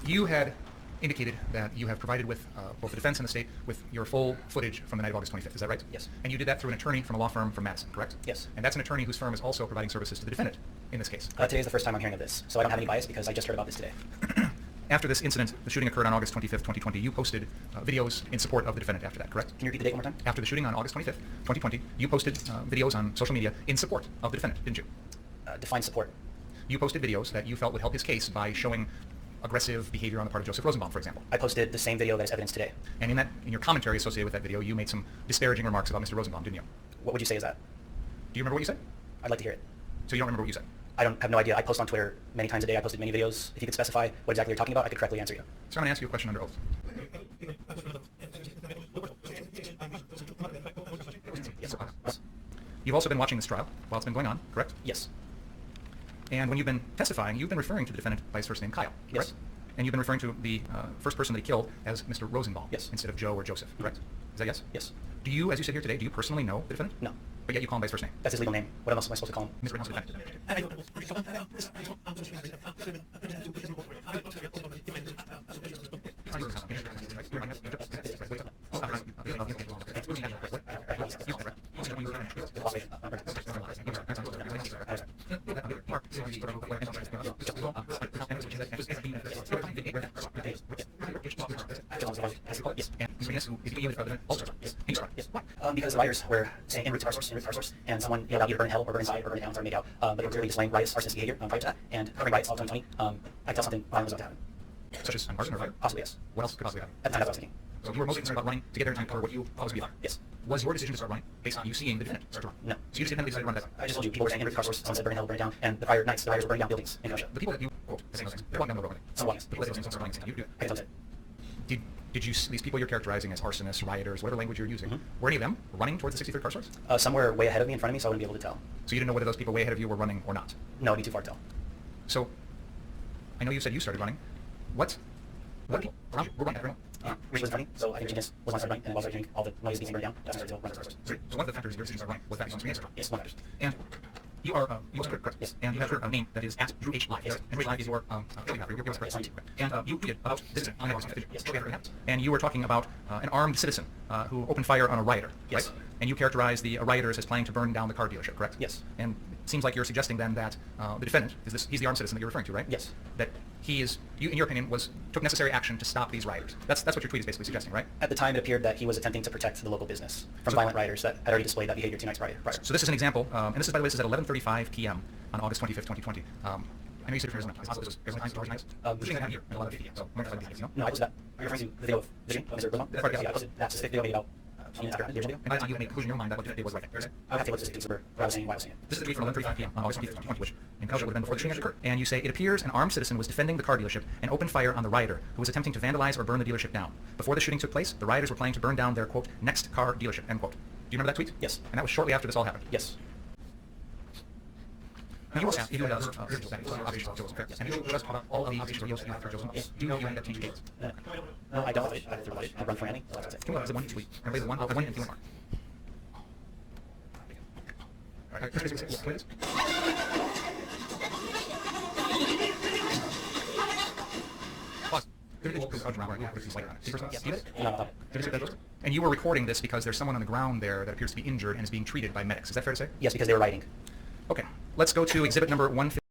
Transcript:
You had indicated that you have provided with both the defense and the state with your full footage from the night of August 25th. Is that right? Yes. And you did that through an attorney from a law firm from Madison, correct? Yes. And that's an attorney whose firm is also providing services to the defendant in this case. Today is the first time I'm hearing of this, so I don't have any bias because I just heard about this today. After this incident, the shooting occurred on August 25th, 2020, you posted videos in support of the defendant after that, correct? Can you repeat the date one more time? After the shooting on August 25th, 2020, you posted videos on social media in support of the defendant, didn't you? Define support. You posted videos that you felt would help his case by showing aggressive behavior on the part of Joseph Rosenbaum, for example. I posted the same video that is evidence today. And in your commentary associated with that video, you made some disparaging remarks about Mr. Rosenbaum, didn't you? What would you say is that? Do you remember what you said? I'd like to hear it. So you don't remember what you said? I have no idea. I post on Twitter many times a day. I posted many videos. If you could specify what exactly you're talking about, I could correctly answer you. So I'm going to ask you a question under oath. Yes. You've also been watching this trial while it's been going on, correct? Yes. And when you've been testifying, you've been referring to the defendant by his first name, Kyle, correct? Yes. And you've been referring to the first person that he killed as Mr. Rosenbaum, Yes. instead of Joe or Joseph, correct? Is that yes? Yes. Do you, as you sit here today, do you personally know the defendant? No. But yet you call him by his first name? That's his legal name. What else am I supposed to call him? Mr. Rittenhouse, defendant. Because the rioters were saying en route to our source, and someone yelled out either burn in hell or burn inside or burn it down, or made out. But they were clearly displaying riots, arsonist behavior prior to that, and covering riots all 2020. I tell something violent was about to happen. Such as an arson or fire? Possibly, yes. What else could possibly happen? At the time, that's what I was thinking. So you were mostly concerned about running to get there in time to cover what you thought was going to be a fire? Yes. Was your decision to start running based on you seeing the defendant start to run? No. So you just independently decided to run that fire? I just told you people were saying en route to our source, someone said burn in hell, burn it down, and the prior nights, the rioters were burning down buildings in Kenosha. The people that you quote as saying those things, they're walking down the road, right? Some walking. The people that say those things are running, saying you do it. I can tell that. Did you, these people you're characterizing as arsonists, rioters, whatever language you're using, were any of them running towards the 63rd car source? Some were way ahead of me, in front of me, so I wouldn't be able to tell. So you didn't know whether those people way ahead of you were running or not? No, it'd be too far to tell. So, I know you said you started running. What people around you were running? Everyone? Reach was running, so I think Genius was when I started running, and while I started hearing all the noise being burned down, that's when I started to run towards the source. So one of the factors in your decision to start running was that you saw screen answer. Yes, one of those. And you are, you also correct? Yes. And you have a name that is at Drew H. Live. Yes. And Drew H. Live is your affiliate after your correct. Yes. And you tweeted about this incident on the August 25th. Yes. Shortly after it happened. And you were talking about an armed citizen who opened fire on a rioter, Yes. right? And you characterized the rioters as planning to burn down the car dealership, correct? Yes. And it seems like you're suggesting then that the defendant, he's the armed citizen that you're referring to, right? Yes. That he is, you, in your opinion, took necessary action to stop these rioters. That's what your tweet is basically suggesting, right? At the time, it appeared that he was attempting to protect the local business from violent rioters that had already displayed that behavior 2 nights prior. So this is an example, and this is, by the way, this is at 11:35 p.m. on August 25th, 2020. I know you said it was possible this was Arizona times. The shooting happened here at 11:50 p.m. So more than 5 you know? No, I posted that. Are you referring to the video of vision of Mr. Rosenbaum? That's right, yes. Yeah, I posted that specific video maybe about 20 minutes after the original video. And by that time you had made a conclusion in your mind that what the day was right there. I would have to look at this to remember what I was saying, why I was saying it. This is the tweet from 11:35 p.m. on August 25th, 2020, which in Kenosha would have been before the shooting occurred. And you say, it appears an armed citizen was defending the car dealership and opened fire on the rioter who was attempting to vandalize or burn the dealership down. Before the shooting took place, the rioters were planning to burn down their, quote, next car dealership, end quote. Do you remember that tweet? Yes. And that was shortly after this all happened. Yes. And you also asked if you had other observations of Joseph. And you just about all of the observations you had for Joseph. Do you know you ended up changing dates? No, I don't. I have to write it. I run for Annie. So that's it. Can we have the one tweet? And the one and the one mark. All right, please. Pause. And you were recording this because there's someone on the ground there that appears to be injured and is being treated by medics. Is that fair to say? Yes, because they were writing. Okay. Let's go to exhibit number 150.